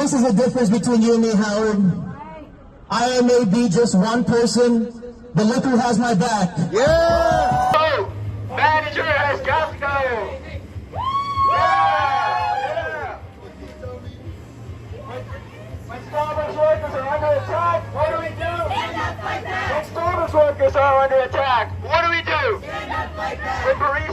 this is the difference between you and me, Howard. I may be just one person, but look who has my back. Yeah! Oh, manager has got to go! Yeah! When Starbucks workers are under attack, what do we do? Stand up like that! When Starbucks workers are under attack, what do we do? Stand up like that!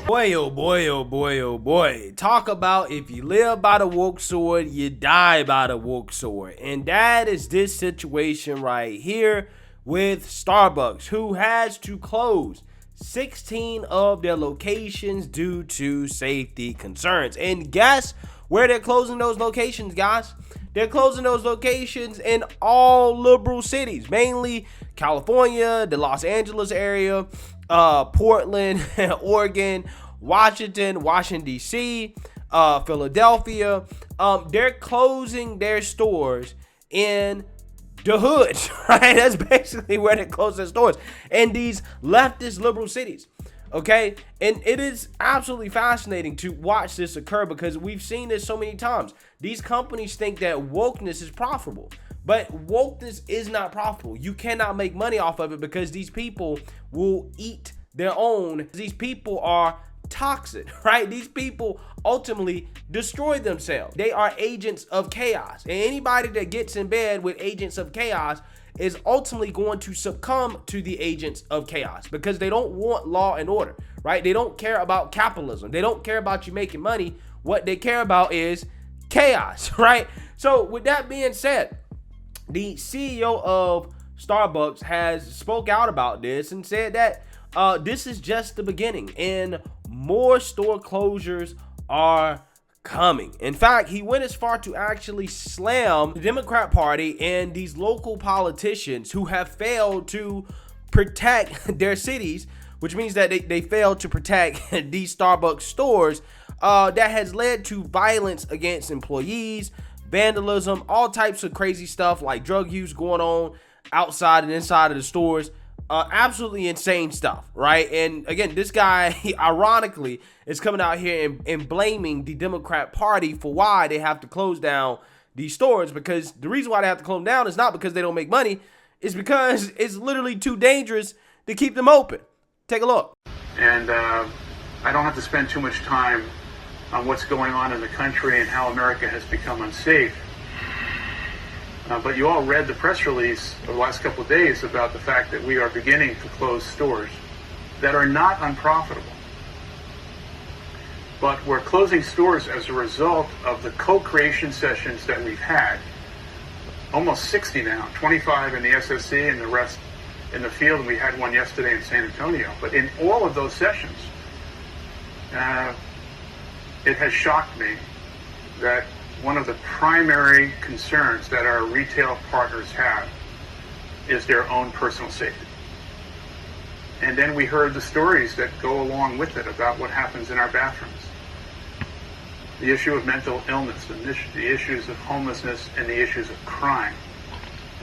Boy, oh boy, oh boy, oh boy. Talk about if you live by the woke sword, you die by the woke sword. And that is this situation right here with Starbucks, who has to close 16 of their locations due to safety concerns. And guess where they're closing those locations, guys? They're closing those locations in all liberal cities, mainly California, the Los Angeles area, Portland, Oregon, Washington, D.C., Philadelphia. They're closing their stores in the hood, right? That's basically where they close their stores, in these leftist liberal cities. Okay, and it is absolutely fascinating to watch this occur because we've seen this so many times. These companies think that wokeness is profitable, but wokeness is not profitable. You cannot make money off of it because these people will eat their own. These people are toxic, right? These people ultimately destroy themselves. They are agents of chaos, and anybody that gets in bed with agents of chaos is ultimately going to succumb to the agents of chaos because they don't want law and order, right? They don't care about capitalism. They don't care about you making money. What they care about is chaos, right? So with that being said, the CEO of Starbucks has spoke out about this and said that this is just the beginning and more store closures are coming. In fact, he went as far to actually slam the Democrat Party and these local politicians who have failed to protect their cities, which means that they failed to protect these Starbucks stores. That has led to violence against employees, vandalism, all types of crazy stuff like drug use going on outside and inside of the stores. Absolutely insane stuff, right? And again, this guy, ironically, is coming out here and blaming the Democrat Party for why they have to close down these stores, because the reason why they have to close them down is not because they don't make money, it's because it's literally too dangerous to keep them open. Take a look. And I don't have to spend too much time on what's going on in the country and how America has become unsafe. But you all read the press release of the last couple of days about the fact that we are beginning to close stores that are not unprofitable. But we're closing stores as a result of the co-creation sessions that we've had. Almost 60 now, 25 in the SSC and the rest in the field. And we had one yesterday in San Antonio. But in all of those sessions, it has shocked me that one of the primary concerns that our retail partners have is their own personal safety. And then we heard the stories that go along with it about what happens in our bathrooms. The issue of mental illness, the issues of homelessness, and the issues of crime.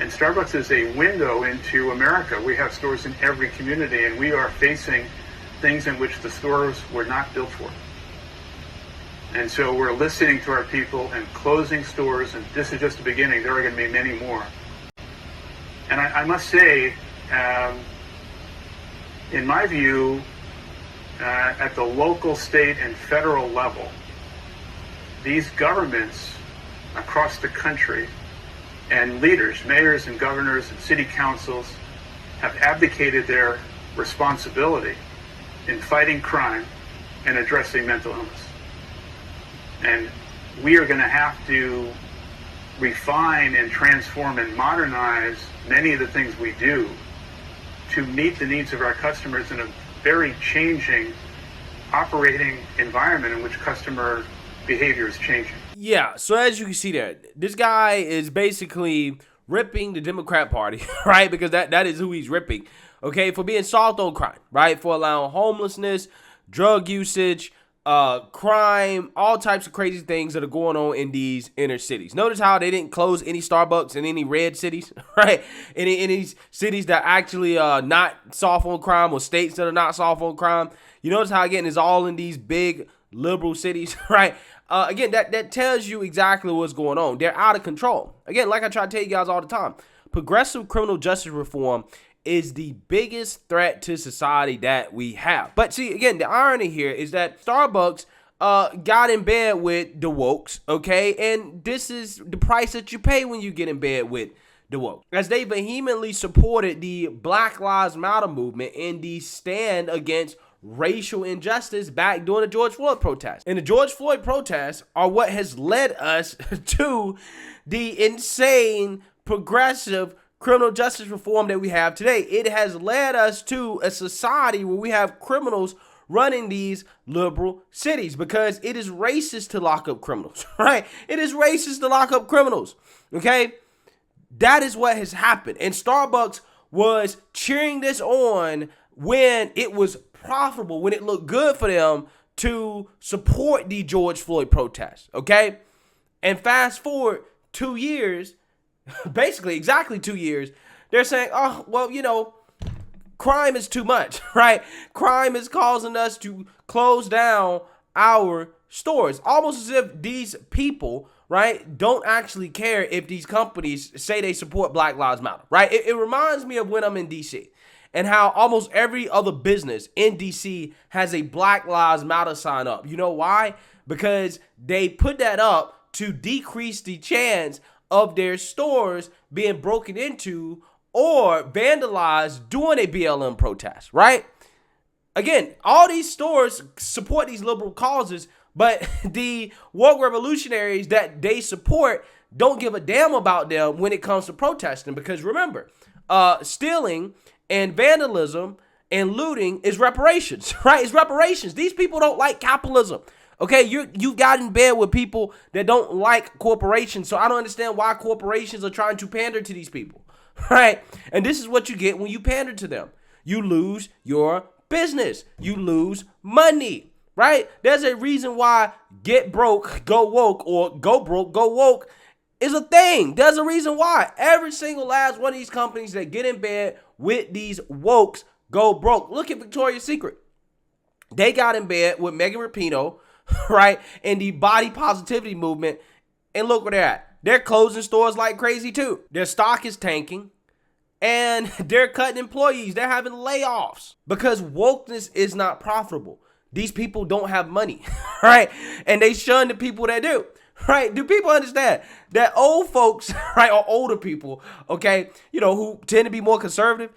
And Starbucks is a window into America. We have stores in every community, and we are facing things in which the stores were not built for. And so we're listening to our people and closing stores, and this is just the beginning. There are going to be many more. And I must say, in my view, at the local, state, and federal level, these governments across the country and leaders, mayors and governors and city councils, have abdicated their responsibility in fighting crime and addressing mental illness. And we are going to have to refine and transform and modernize many of the things we do to meet the needs of our customers in a very changing operating environment in which customer behavior is changing. Yeah, so as you can see there, this guy is basically ripping the Democrat Party, right? Because that is who he's ripping, okay? For being soft on crime, right? For allowing homelessness, drug usage, crime, all types of crazy things that are going on in these inner cities. Notice how they didn't close any Starbucks in any red cities, right? In these cities that actually are not soft on crime, or states that are not soft on crime. You notice how, again, it's all in these big liberal cities, right? again, that tells you exactly what's going on. They're out of control. Again, like I try to tell you guys all the time, progressive criminal justice reform is the biggest threat to society that we have. But see, again, the irony here is that Starbucks got in bed with the wokes, okay? And this is the price that you pay when you get in bed with the woke, as they vehemently supported the Black Lives Matter movement and the stand against racial injustice back during the George Floyd protests. And the George Floyd protests are what has led us to the insane progressive criminal justice reform that we have today. It has led us to a society where we have criminals running these liberal cities because it is racist to lock up criminals, right? It is racist to lock up criminals, okay? That is what has happened. And Starbucks was cheering this on when it was profitable, when it looked good for them to support the George Floyd protests, okay? And fast forward 2 years, basically exactly 2 years, they're saying, oh, well, you know, crime is too much, right? Crime is causing us to close down our stores. Almost as if these people, right, don't actually care if these companies say they support Black Lives Matter, right? It reminds me of when I'm in DC and how almost every other business in DC has a Black Lives Matter sign up. You know why? Because they put that up to decrease the chance of their stores being broken into or vandalized during a BLM protest, right? Again, all these stores support these liberal causes, but the woke revolutionaries that they support don't give a damn about them when it comes to protesting. Because remember, stealing and vandalism and looting is reparations, right? It's reparations. These people don't like capitalism. Okay, you got in bed with people that don't like corporations, so I don't understand why corporations are trying to pander to these people, right? And this is what you get when you pander to them. You lose your business. You lose money, right? There's a reason why get broke, go woke, or go broke, go woke is a thing. There's a reason why. Every single last one of these companies that get in bed with these wokes go broke. Look at Victoria's Secret. They got in bed with Megan Rapinoe, right, and the body positivity movement, and look where they're at. They're closing stores like crazy too. Their stock is tanking, and they're cutting employees. They're having layoffs because wokeness is not profitable. These people don't have money, right? And they shun the people that do, right? Do people understand that old folks, right, or older people, okay, you know, who tend to be more conservative,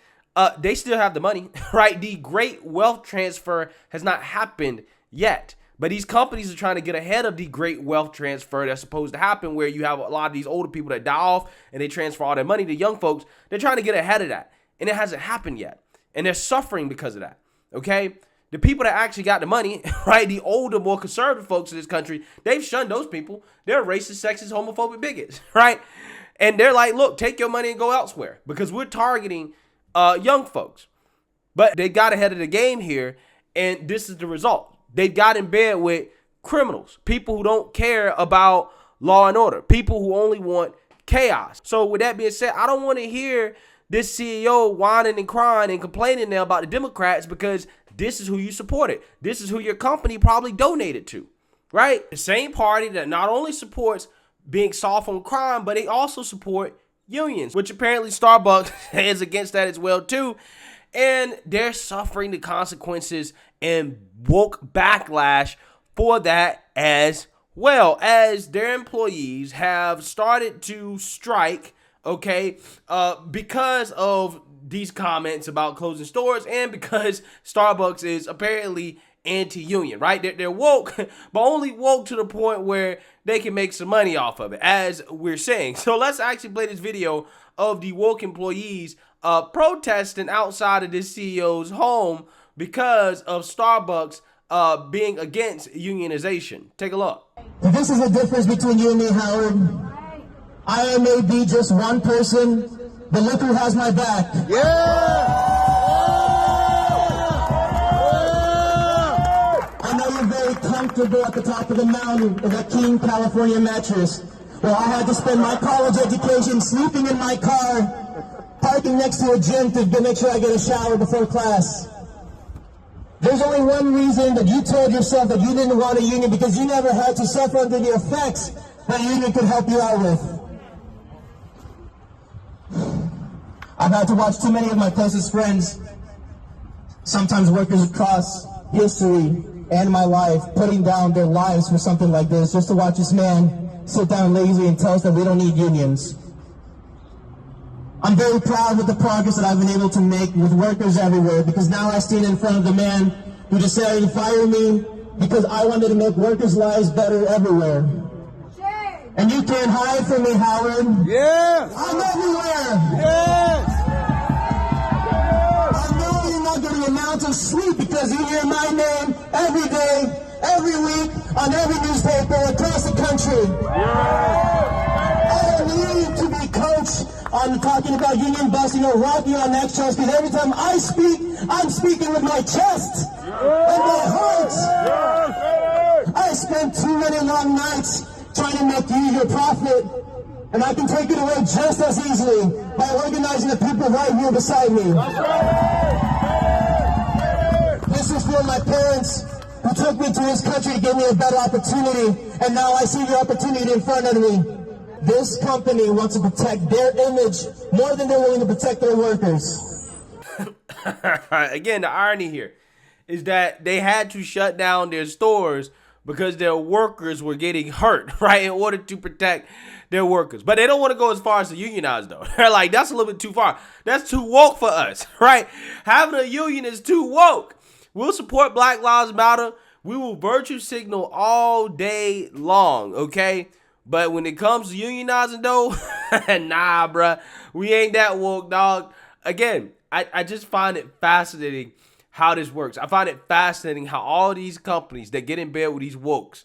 they still have the money, right? The great wealth transfer has not happened yet. But these companies are trying to get ahead of the great wealth transfer that's supposed to happen, where you have a lot of these older people that die off and they transfer all their money to young folks. They're trying to get ahead of that. And it hasn't happened yet. And they're suffering because of that. Okay? The people that actually got the money, right, the older, more conservative folks in this country, they've shunned those people. They're racist, sexist, homophobic bigots, right? And they're like, look, take your money and go elsewhere because we're targeting young folks. But they got ahead of the game here, and this is the result. They got in bed with criminals, people who don't care about law and order, people who only want chaos. So with that being said, I don't want to hear this CEO whining and crying and complaining now about the Democrats because this is who you supported. This is who your company probably donated to, right? The same party that not only supports being soft on crime, but they also support unions, which apparently Starbucks is against that as well too. And they're suffering the consequences and woke backlash for that as well, as their employees have started to strike, okay, because of these comments about closing stores and because Starbucks is apparently anti-union, right? They're woke, but only woke to the point where they can make some money off of it, as we're saying. So let's actually play this video of the woke employees protesting outside of this CEO's home because of Starbucks being against unionization. Take a look. This is the difference between you and me, Howard. I may be just one person, but look who has my back. I know you're very comfortable at the top of the mountain with that King California mattress. Well, I had to spend my college education sleeping in my car, parking next to a gym to make sure I get a shower before class. There's only one reason that you told yourself that you didn't want a union, because you never had to suffer under the effects that a union could help you out with. I've had to watch too many of my closest friends, sometimes workers across history and my life, putting down their lives for something like this, just to watch this man sit down lazy and tell us that we don't need unions. I'm very proud with the progress that I've been able to make with workers everywhere, because now I stand in front of the man who decided to fire me because I wanted to make workers' lives better everywhere. And you can't hide from me, Howard. Yes! I'm everywhere. Yes! I know you're not getting a mountain of sleep because you hear my name every day, every week, on every newspaper across the country. I don't need to be coached on talking about union busting or rocking on next shows, because every time I speak, I'm speaking with my chest and my heart. I spent too many long nights trying to make you your profit, and I can take it away just as easily by organizing the people right here beside me. This is for my parents who took me to this country to give me a better opportunity, and now I see the opportunity in front of me. This company wants to protect their image more than they're willing to protect their workers. Again, the irony here is that they had to shut down their stores because their workers were getting hurt, right, in order to protect their workers. But they don't want to go as far as to unionize, though. They're like, that's a little bit too far. That's too woke for us, right? Having a union is too woke. We'll support Black Lives Matter. We will virtue signal all day long, okay? But when it comes to unionizing, though, nah, bruh. We ain't that woke, dog. Again, I just find it fascinating how this works. I find it fascinating how all these companies that get in bed with these wokes,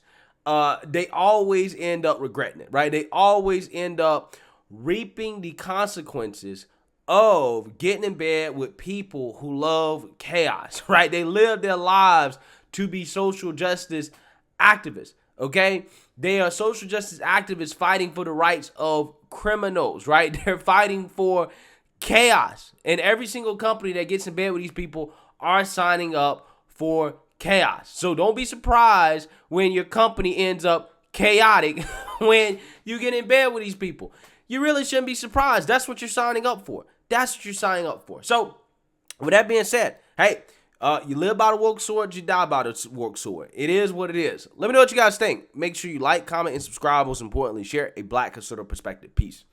they always end up regretting it, right? They always end up reaping the consequences of getting in bed with people who love chaos, right? They live their lives to be social justice activists, okay? They are social justice activists fighting for the rights of criminals, right? They're fighting for chaos. And every single company that gets in bed with these people are signing up for chaos. So don't be surprised when your company ends up chaotic when you get in bed with these people. You really shouldn't be surprised. That's what you're signing up for. That's what you're signing up for. So with that being said, hey, you live by the woke sword, you die by the woke sword. It is what it is. Let me know what you guys think. Make sure you like, comment, and subscribe. Most importantly, share a Black conservative perspective. Peace.